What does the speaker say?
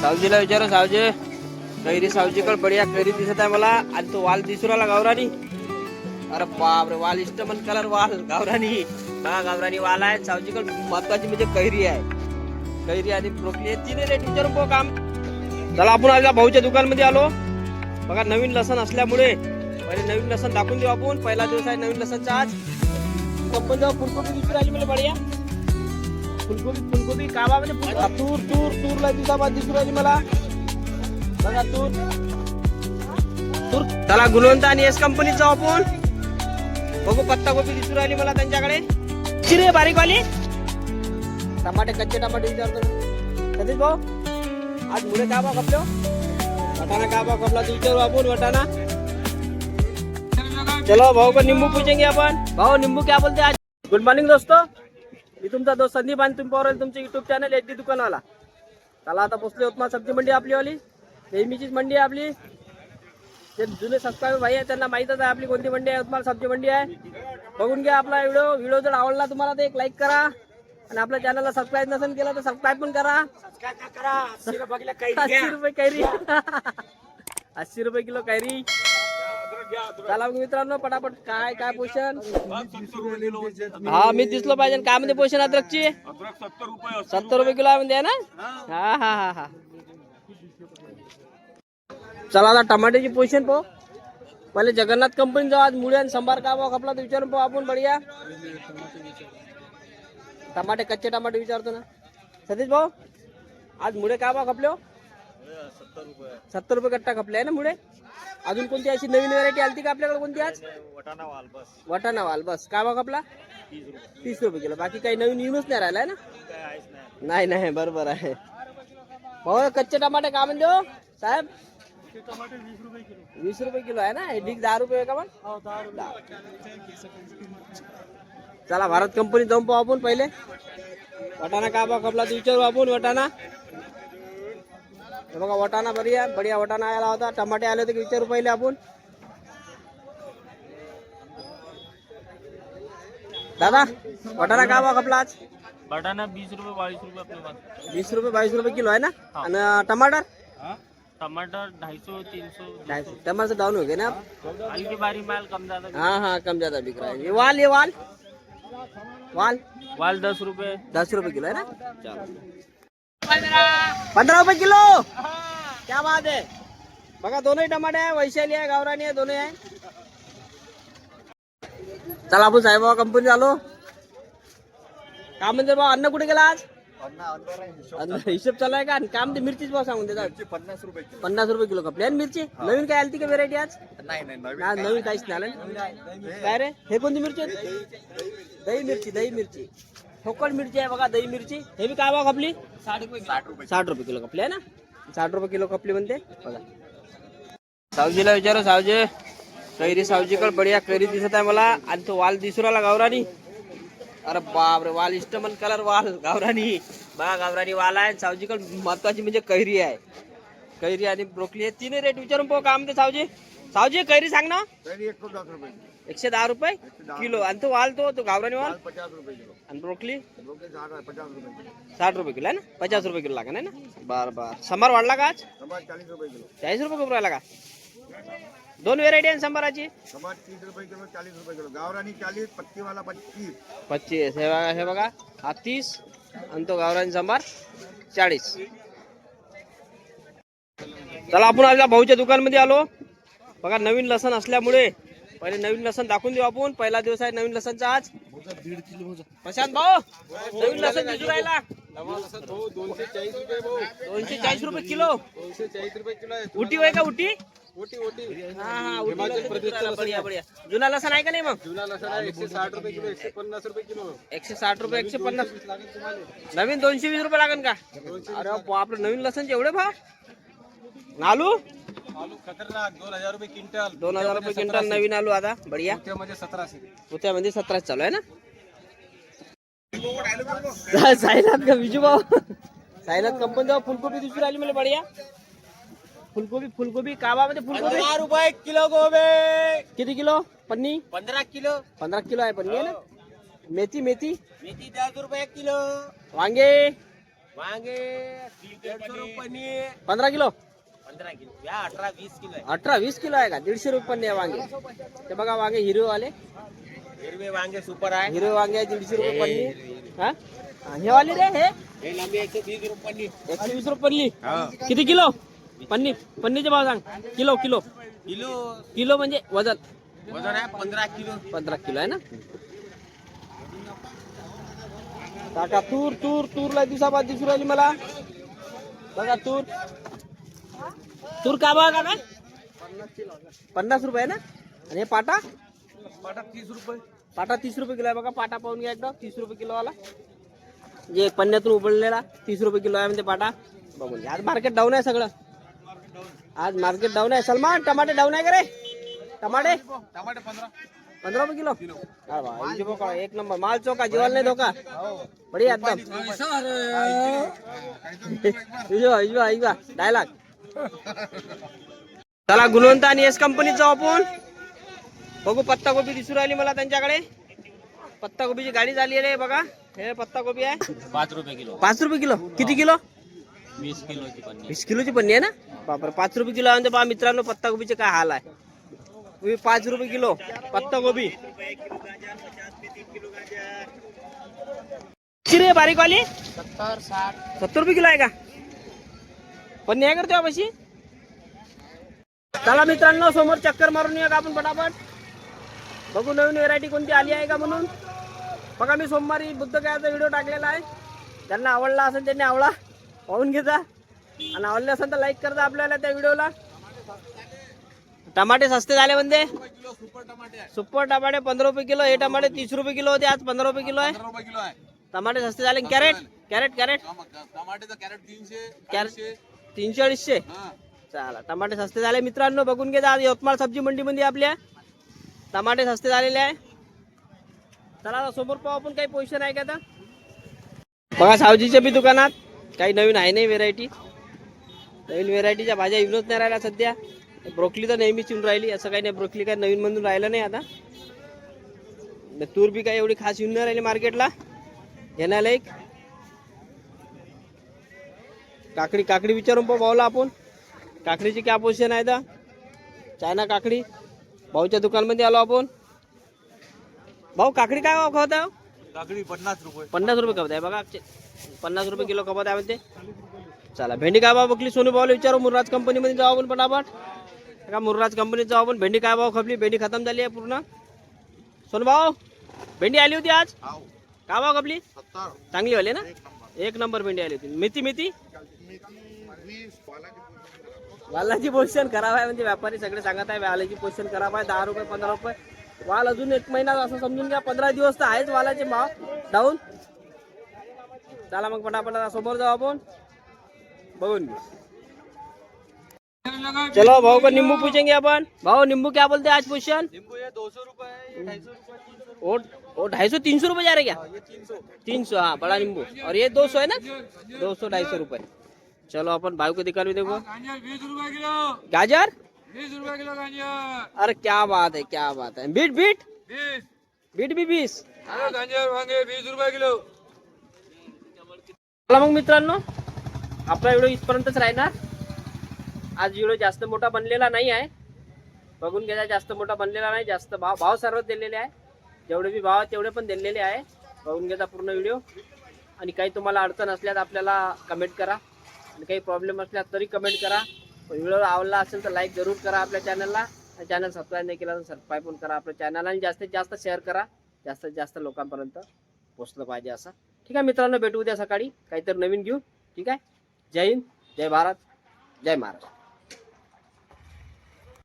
सावजीला विचारा सावजी कैरी सावजीकडे बढिया कैरी दिसत आहे मला आणि तो वाल दिसू राहिला गावरानी. अरे बापरे वाल इष्टमन कलर वाल गावरानी. बघा गावरानी वाल आहे सावजीकडे. महत्वाची म्हणजे कैरी आहे. कैरी आणि ब्रोकली हे तीन रेट विचारून बघ काम. चला आपण आज भाऊच्या दुकानमध्ये आलो. बघा नवीन लसण असल्यामुळे पहिले नवीन लसण दाखवून देऊ आपण. पहिला दिवस आहे नवीन लसणचा आज. कंपनी जाऊ फुलकोबी दिसू राहिली मला बढिया. फुलकोबी काबा म्हणजे तूर तूर तूरला दिवसाबाद दिसू राहिली मला. बघा तूर तूर. चला गुणवंत आणि एस कंपनीत जाऊ आपण. बघू पत्ताकोबी दिसू राहिली मला त्यांच्याकडे. चिरे बारीक वाली. टमाटे कच्चे टमाटे विचारतो सतीश भाऊ आज मुळे का भाव खपलो. वटाना का भाव खपला तो विचारू आपण. वटाना चलो भाऊ को नींबू पूछेंगे अपन. भाऊ नींबू क्या बोलते आज. गुड मॉर्निंग दोस्तों. मी तुमचा दोस्त संदीप आणि तुम्ही पाहू तुमचे युट्यूब चॅनल एचडी दुकानवाला. चला आता पोहोचले होत सब्जी मंडी आपली वाली. नेहमीचीच मंडी आहे आपली. जे जुने सबस्क्रायबर भाई आहे त्यांना माहीतच आहे आपली कोणती मंडी आहे. यवतमाळ सब्जी मंडी आहे. बघून घ्या आपला व्हिडिओ जर आवडला तुम्हाला तर एक लाईक करा आणि आपल्या चॅनलला सबस्क्राईब नसेल केलं तर सबस्क्राईब पण करा. 80 रुपये कैरी 80 रुपये किलो कैरी. चला मित्रांनो पटापट काय काय पोषण. हा मी दिसलो पाहिजे काय म्हणजे पोषण अद्रकची 70 रुपये किलो आहे ना. हा हा हा हा. चला आता टमाट्याची पोषण पाहू. पहिले जगन्नाथ कंपनी जाऊ. आज मुळे आणि संभार का भाव खपला तर विचारून पाहू आपण बढिया. टमाटे कच्चे टमाटे विचारतो ना सतीश भाऊ आज मुळे काय भाव खपले. 70 रुपये कट्टा खपले आहे ना मुळे. अजून कोणती अशी नवीन व्हरायटी आलती का आपल्याकडे कोणती आज. वटाणा वाल बस काय भाव खपला 30 रुपये किलो. बाकी काही नवीन येऊनच नाही राहिलाय ना. नाही नाही बरोबर आहे भाऊ. कच्चे टमाटे का म्हणजे हो साहेब. 20 रुपये किलो आहे ना. हे ढीक 10 रुपये का मग. चला भारत कंपनी जाऊन पाहू आपण पहिले. वटाणा का भाव खपला तर विचारू आपण. वटाणा हे बघा वटाणा बढिया बढिया वटाणा आला होता. टमाटे आले होते विचारू पहिले आपण. दादा वटाणा का भाव खपला आज. वटाणा 20 रुपये 22 रुपये अपने पास. 20 रुपये 22 रुपये किलो आहे ना. आणि टमाटर टमाटर 250 300. टमाटर डाउन हो गए ना. हल्की बारी माल कम ज्यादा. हाँ हाँ कम ज्यादा बिक रहा है. ये वाल वाल वाल 10 रुपये 10 रुपये किलो है ना. चलो 15 रुपये किलो. क्या बात है. बघा दोनों टमाटे आहे. वैशाली आहे गावरानी आहे दोन्ही आहे. चला आपण साहेबा कंपनी आलो. का म्हणजे बा अन्न कुठे गेला आज. हिशोब चालू आहे का. काम ते मिरचीच भाव सांगून देतात. 50 रुपये किलो. 50 रुपये किलो खपली आणि मिरची. नवीन काय आलती का व्हेरायटी आज. नाही नवीन काहीच नाही आलं. काय रे हे कोणती मिरची आहे. दही मिरची ठोकळ मिरची आहे बघा. दही मिरची हे बी काय भाव खपली 60 रुपये किलो खपली आहे ना. 60 रुपये किलो खपली म्हणते बघा. सावजीला विचारा सावजी कैरी सावजीकडे बढिया कैरी दिसत आहे मला आणि तो वाल दिसू राहिला गावरानी. अरे बापरे वाल इष्टमन कलर वाल गावरानी. बघा गावरानी वाल आहे सावजीकडे. महत्वाची म्हणजे कैरी आहे. कैरी आणि ब्रोकली हे तीन रेट विचारून पाहू का म्हणते सावजी. सावजी कैरी सांग ना. 110 रुपये किलो. आणि तो वाल तो गावरानी वाल 50 रुपये किलो. आणि ब्रोकली 50 रुपये किलो. 60 रुपये किलो आहे ना. 50 रुपये किलो लागेल ना. बर संभार वाढला का आज. 40 रुपये किलो. 40 रुपये करून राहिला का. दोन व्हेरायटी आहे संभाराची. 30 रुपये किलो 40 रुपये किलो. गावरानी 40 पत्तीवाला 25. 25 हे बघा हा 30 आणि तो गावरानी संभार 40. चला आपण आज भाऊच्या दुकानमध्ये आलो. बघा नवीन लसण असल्यामुळे पहिले नवीन लसण दाखवून देऊ आपण. पहिला दिवस आहे नवीन लसणचा आज. 1.5 किलो. प्रशांत भाऊ नवीन लसण दिसू राहिला. 240 रुपये भाऊ. 240 रुपये किलो. 240 रुपये किलो आहे. उटी होय का उटी. ओटी हा हा हिमाचल प्रदेशचा बढिया बढिया. जुना लसण आहे का नाही मग. जुना लसण आहे 160 रुपये किलो. 150 रुपये किलो. 160 रुपये 150. नवीन 220 रुपये लागेल का. अरे बापरे नवीन लसणचे एवढे भाव. आलू आलू खतरनाक 2000 रुपये क्विंटल. 2000 रुपये क्विंटल नवीन आलू आता बढिया. त्यामध्ये 1700. पुत्यामध्ये 17 चालू आहे ना. साईनाथ का विजू भाऊ. साईनाथ कंपनी जाऊ. फुलकोबी दिसू राहिली मला बढिया. फुलकोबी काबामध्ये फुलकोबी 10 रुपये किलो गोबे. किती किलो पन्नी. 15 किलो. 15 किलो आहे पन्नी आहे ना. मेथी 10 रुपये किलो. वांगे वांगे 150 रुपये 15 किलो 15 किलो या 18-20 किलो आहे 18-20 किलो आहे का 150 रुपये वांगे ते बघा वांगे हिरवे वाले हिरवे वांगे सुपर आहे हिरवे वांगे आहे 150 रुपये पन्नी हा हे वाले रे हे लांबी 120 रुपये 120 रुपये पन्नी किती किलो पन्नीचे भाव सांग किलो किलो किलो किलो म्हणजे वजन वजन आहे 15 किलो 15 किलो आहे ना काका तूर तूर तूरला दिवसाबाद दिसू राहिली मला बघा तूर तूर का बघा काय 50 रुपये ना आणि हे पाटा 30 रुपये पाटा 30 रुपये किलो आहे बघा पाटा पाहून घ्या एकदा 30 रुपये किलो वाला जे पन्न्यातून उबळलेला 30 रुपये किलो आहे म्हणजे पाटा बघून घ्या आज मार्केट डाऊन आहे सगळं आज मार्केट डाऊन आहे सलमान टमाटे डाऊन आहे का रे टमाटे 15 रुपये किलो अरे वाह, इनके पकड़ो, एक नंबर माल चौका जीवन नहीं धोखा बढ़िया एकदम डायलॉग चला गुणवंत आणि एस कंपनीचा आपण बघू पत्ताकोबी दिसू राहिली मला त्यांच्याकडे पत्ताकोबीची गाडी झाली आहे बघा हे पत्ताकोबी आहे 5 रुपये किलो 5 रुपये किलो किती किलो 20 किलोची पन्नी 20 किलोची पन्नी आहे ना बापर 5 रुपये किलो आहे पहा मित्रांनो पत्ताकोबीचे काय हाल आहे 5 रुपये किलो पत्ताकोबी किती रे बारीक वाली 70 रुपये किलो आहे का पन्नी आहे करते अशी चला मित्रांनो समोर चक्कर मारून येऊया का आपण पटापट बघू नवीन व्हेरायटी कोणती आली आहे का म्हणून बघा मी सोमवारी बुद्ध गायचा व्हिडिओ टाकलेला आहे त्यांना आवडला असेल त्यांनी आवडा पाहून घेजा आणि आवडले असेल तर लाईक करता आपल्याला त्या व्हिडिओला टमाटे सस्ते झाले म्हणजे सुपर टमाटे 15 रुपये किलो हे टमाटे 30 रुपये किलो होते आज 15 रुपये किलो आहे टमाटे सस्ते झाले कॅरेट कॅरेट कॅरेट कॅरेट 300-250 चला टमाटे सस्ते झाले मित्रांनो बघून घे आज यवतमाळ सब्जी मंडी मध्ये आपल्या टमाटे सस्ते झालेले आहे चला आता समोर पाहू आपण काही पोझिशन आहे का आता बघा सावजीच्या बी दुकानात काही नवीन आहे नाही व्हेरायटी नवीन व्हेरायटीच्या भाज्या येऊनच नाही राहिल्या सध्या ब्रोकली तर नेहमीच येऊन राहिली असं काही नाही ब्रोकली काय नवीन म्हणून राहिलं नाही आता तूर बी काय एवढी खास येऊन नाही राहिली मार्केटला घेण्यालायक काकडी काकडी विचारून पाहूला आपण काकडीची क्या पोझिशन आहे आता चायना काकडी भाऊच्या दुकानमध्ये आलो आपण भाऊ काकडी काय भाव खवत आहे काकडी 50 रुपये 50 रुपये खवत आहे बघा 50 रुपये किलो खवत आहे म्हणते चला भेंडी काय भाव बघली सोनू भाऊला विचारू मुर्राज कंपनीमध्ये जाऊ आपण पटापट का मुर्राज कंपनीत जाऊ आपण भेंडी काय भाव खपली भेंडी खतम झाली आहे पूर्ण सोनू भाऊ भेंडी आली होती आज काय भाव खपली 70 चांगली वाली ना एक नंबर भेंडी आली होती मेथी मेथी 20 वालाची पोझिशन खराब आहे म्हणजे व्यापारी सगळे सांगत आहे वालाची पोझिशन खराब आहे 10 रुपये 15 रुपये वाल अजून 1 महिना असं समजून घ्या 15 दिवस तर आहेच वालाचे भाव डाऊन चला मग पटापट समोर जाऊ आपण बघून घेऊ चलो भाऊ को नींबू पूछेंगे अपन भाऊ नींबू क्या बोलते हैं आज पोजिशन नींबू ये 200 रुपए 250 रुपए वो 250-300 रुपए जा रहे क्या 300 हाँ बड़ा नींबू और ये 200 है ना 200-250 रुपए चलो अपन भाई को दिखा भी देखो 20 रुपये किलो गाजर 20 रुपये किलो गाजर अरे क्या बात है बीट बीट 20 बीट भी 20 गाजर वांगे 20 रुपये किलो चला मग मित्रांनो आपला व्हिडिओ इथपर्यंतच राहणार आज व्हिडिओ जास्त मोठा बनलेला नाही आहे बघून घ्या जास्त मोठा बनलेला नाही जास्त भाव सर्व दिलेले आहे जेवढे बी भाव तेवढे पण दिलेले आहे बघून घ्या पूर्ण व्हिडिओ आणि काही तुम्हाला अडचण असल्यास आपल्याला कमेंट करा आणि काही प्रॉब्लेम असल्यास तरी कमेंट करा व्हिडिओ आवडला असेल तर लाईक जरूर करा आपल्या चॅनलला चॅनल सबस्क्राईब नाही केला तर सबस्क्राईब पण करा आपल्या चॅनलला आणि जास्तीत जास्त शेअर करा जास्तीत जास्त लोकांपर्यंत पोहोचलं पाहिजे असं ठीक आहे मित्रांनो भेटू उद्या सकाळी काहीतरी नवीन घेऊ ठीक आहे जय हिंद जय भारत जय महाराष्ट्र